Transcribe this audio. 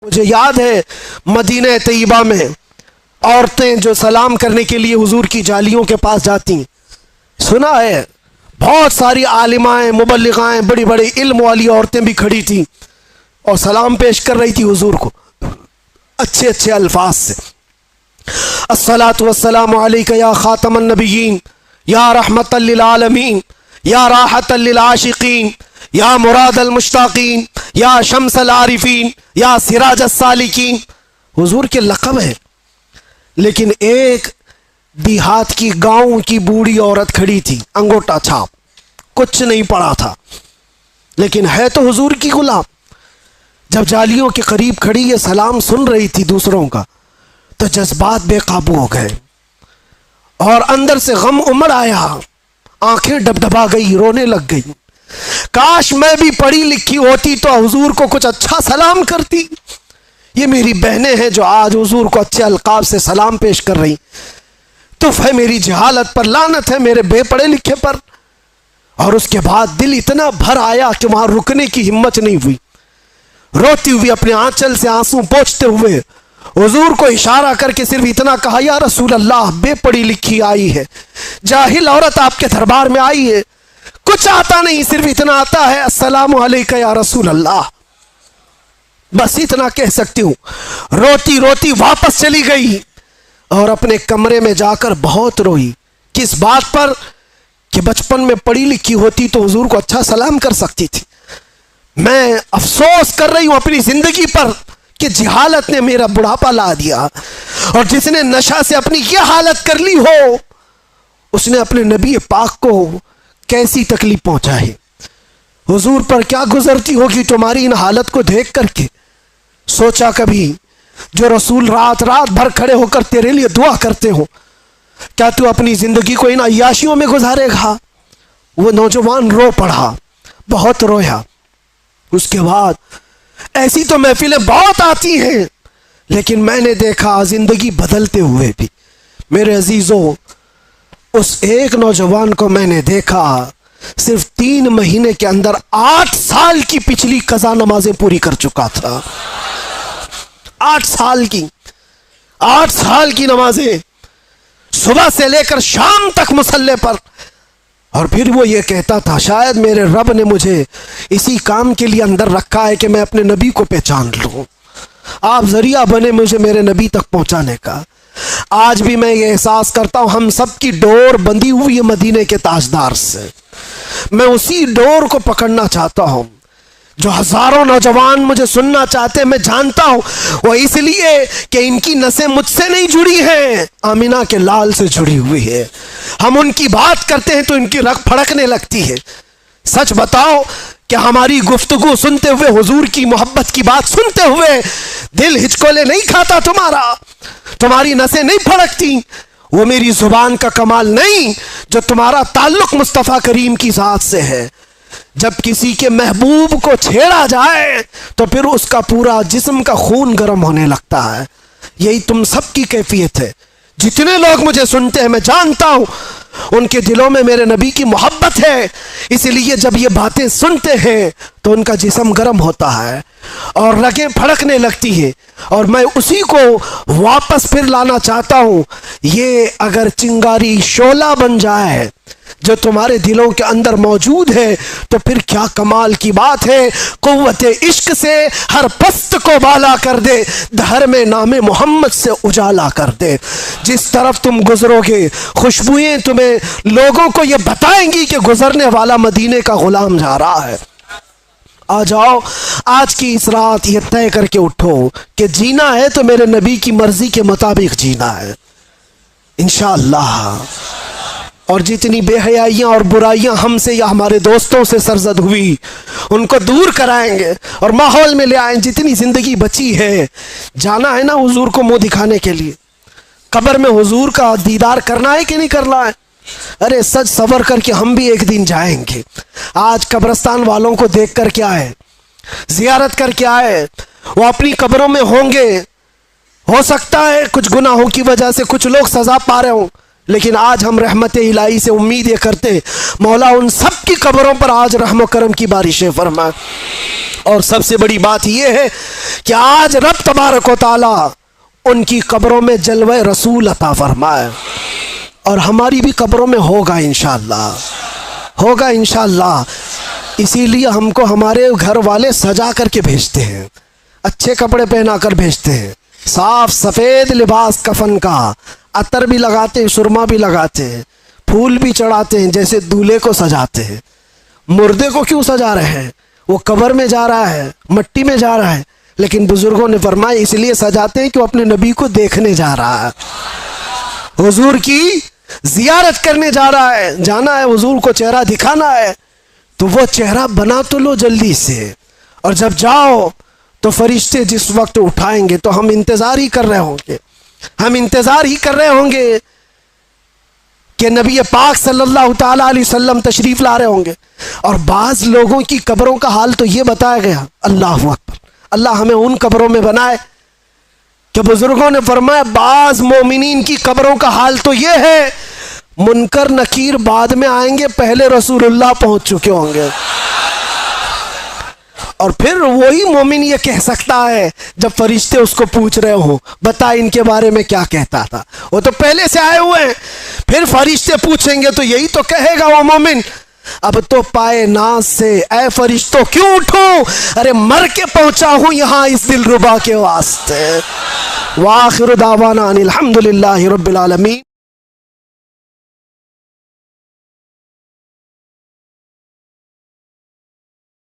मुझे याद है मदीना तैयबा में औरतें जो सलाम करने के लिए हुजूर की जालियों के पास जाती, सुना है बहुत सारी आलिमाएं मुबल्लिगाएं बड़ी बड़ी इल्म वाली औरतें भी खड़ी थी और सलाम पेश कर रही थी हुजूर को अच्छे अच्छे अल्फाज से। अस्सलातु वस्सलामु अलैका या खातमन नबिय्यीन या रहमतल लिल आलमीन या राहतल लिल आशिकीन या मुरादल मुश्ताकीन या शम्सल आरिफीन या सिराजस सालिकीन। हुजूर के लक़ब है। लेकिन एक देहात की गांव की बूढ़ी औरत खड़ी थी, अंगूठा छाप, कुछ नहीं पड़ा था, लेकिन है तो हुजूर की गुलाम। जब जालियों के करीब खड़ी ये सलाम सुन रही थी दूसरों का, तो जज्बात बेकाबू हो गए और अंदर से गम उमड़ आया, आंखें डबडबा गई, रोने लग गई। काश मैं भी पढ़ी लिखी होती तो हुजूर को कुछ अच्छा सलाम करती। ये मेरी बहनें हैं जो आज हुजूर को अच्छे अलकाब से सलाम पेश कर रही। तुफ है मेरी जहालत पर, लानत है मेरे बेपढ़े लिखे पर। और उसके बाद दिल इतना भर आया कि वहां रुकने की हिम्मत नहीं हुई। रोती हुई अपने आंचल से आंसू पोंछते हुए हुजूर को इशारा करके सिर्फ इतना कहा, या रसूल अल्लाह, बेपढ़ी लिखी आई है, जाहिल औरत आपके दरबार में आई है, कुछ आता नहीं, सिर्फ इतना आता है, अस्सलामु अलैका या रसूल अल्लाह। बस इतना कह सकती हूं। रोती रोती वापस चली गई और अपने कमरे में जाकर बहुत रोई। किस बात पर? कि बचपन में पढ़ी लिखी होती तो हुजूर को अच्छा सलाम कर सकती थी। मैं अफसोस कर रही हूं अपनी जिंदगी पर कि जहालत ने मेरा बुढ़ापा ला दिया, और जिसने नशा से अपनी यह हालत कर ली हो, उसने अपने नबी पाक को कैसी तकलीफ पहुंचाई। हुजूर पर क्या गुजरती होगी तुम्हारी इन हालत को देख करके। सोचा कभी जो रसूल रात रात भर खड़े होकर तेरे लिए दुआ करते हो, क्या तू अपनी जिंदगी को इन अय्याशियों में गुजारेगा? वो नौजवान रो पड़ा, बहुत रोया। उसके बाद ऐसी तो महफिलें बहुत आती हैं, लेकिन मैंने देखा जिंदगी बदलते हुए भी। मेरे अजीजों, उस एक नौजवान को मैंने देखा सिर्फ 3 महीने के अंदर 8 साल की पिछली कज़ा नमाजें पूरी कर चुका था। 8 साल की नमाजें, सुबह से लेकर शाम तक मुसल्ले पर। और फिर वो ये कहता था, शायद मेरे रब ने मुझे इसी काम के लिए अंदर रखा है कि मैं अपने नबी को पहचान लूं। आप जरिया बने मुझे मेरे नबी तक पहुंचाने का। आज भी मैं ये एहसास करता हूं, हम सब की डोर बंधी हुई है मदीने के ताजदार से। मैं उसी डोर को पकड़ना चाहता हूं जो हजारों नौजवान मुझे सुनना चाहते हैं। मैं जानता हूं वो इसलिए कि इनकी नसें मुझसे नहीं जुड़ी हैं, आमिना के लाल से जुड़ी हुई है। हम उनकी बात करते हैं तो इनकी रग फड़कने लगती है। सच बताओ कि हमारी गुफ्तगू सुनते हुए, हुजूर की मोहब्बत की बात सुनते हुए दिल हिचकोले नहीं खाता तुम्हारा? तुम्हारी नसें नहीं फड़कती? वो मेरी जुबान का कमाल नहीं जो तुम्हारा ताल्लुक मुस्तफ़ा करीम की जात से है। जब किसी के महबूब को छेड़ा जाए तो फिर उसका पूरा जिस्म का खून गर्म होने लगता है। यही तुम सबकी कैफियत है। जितने लोग मुझे सुनते हैं, मैं जानता हूं उनके दिलों में मेरे नबी की मोहब्बत है, इसलिए जब ये बातें सुनते हैं तो उनका जिस्म गर्म होता है और रगें फड़कने लगती है। और मैं उसी को वापस फिर लाना चाहता हूं। ये अगर चिंगारी शोला बन जाए जो तुम्हारे दिलों के अंदर मौजूद है, तो फिर क्या कमाल की बात है। कुव्वते इश्क से हर पस्त को बाला कर दे, दहर में नामे मोहम्मद से उजाला कर दे। जिस तरफ तुम गुजरोगे, खुशबुएं तुम्हें लोगों को ये बताएंगी कि गुजरने वाला मदीने का गुलाम जा रहा है। आ जाओ, आज की इस रात ये तय करके उठो कि जीना है तो मेरे नबी की मर्जी के मुताबिक जीना है, इंशाअल्लाह। और जितनी बेहयाइयाँ और बुराइयाँ हमसे या हमारे दोस्तों से सरजद हुई, उनको दूर कराएंगे और माहौल में ले आएंगे। जितनी ज़िंदगी बची है, जाना है ना हुजूर को मुंह दिखाने के लिए। कब्र में हुजूर का दीदार करना है कि नहीं करना है? अरे सच सबर करके हम भी एक दिन जाएंगे। आज कब्रस्तान वालों को देख कर क्या है, जियारत कर क्या है, वो अपनी कब्रों में होंगे। हो सकता है कुछ गुनाहों की वजह से कुछ लोग सजा पा रहे हों, लेकिन आज हम रहमत इलाही से उम्मीद ये करते, मौला उन सब की कब्रों पर आज रहम करम की बारिशें फरमाए। और सबसे बड़ी बात यह है कि आज रब तबारक व तआला उनकी कब्रों में जलवे रसूल अता फरमाए, और हमारी भी कब्रों में होगा इंशाअल्लाह, होगा इंशाअल्लाह। इसीलिए हमको हमारे घर वाले सजा करके भेजते हैं, अच्छे कपड़े पहना कर भेजते हैं, साफ सफ़ेद लिबास कफन का, अतर भी लगाते हैं, सुरमा भी लगाते हैं, फूल भी चढ़ाते हैं, जैसे दूल्हे को सजाते हैं। मुर्दे को क्यों सजा रहे हैं? वो कब्र में जा रहा है, मट्टी में जा रहा है, लेकिन बुजुर्गों ने फरमाया इसलिए सजाते हैं कि वो अपने नबी को देखने जा रहा है, हुजूर की जियारत करने जा रहा है, जाना है हुजूर को चेहरा दिखाना है, तो वो चेहरा बना तो लो जल्दी से, और जब जाओ तो फरिश्ते जिस वक्त उठाएंगे तो हम इंतज़ार ही कर रहे होंगे, हम इंतज़ार ही कर रहे होंगे कि नबी पाक सल्लल्लाहु ताला अलैहि वसल्लम तशरीफ़ ला रहे होंगे। और बाज़ लोगों की कब्रों का हाल तो ये बताया गया, अल्लाहु अकबर, अल्लाह हमें उन कब्रों में बनाए कि बुजुर्गों ने फरमाया बाज़ मोमिनीन की कब्रों का हाल तो ये है, मुनकर नकीर बाद में आएंगे, पहले रसूलुल्लाह पहुंच चुके होंगे। और फिर वही मोमिन ये कह सकता है जब फरिश्ते उसको पूछ रहे हो, बता इनके बारे में क्या कहता था, वो तो पहले से आए हुए हैं, फिर फरिश्ते पूछेंगे तो यही तो कहेगा वो मोमिन, अब तो पाए नाज से ऐ फरिश्तों क्यों उठूं, अरे मर के पहुंचा हूं यहां इस दिलरुबा के वास्ते। वाखिर दावाना अनिल हम्दुलिल्लाहि रब्बिल आलमीन।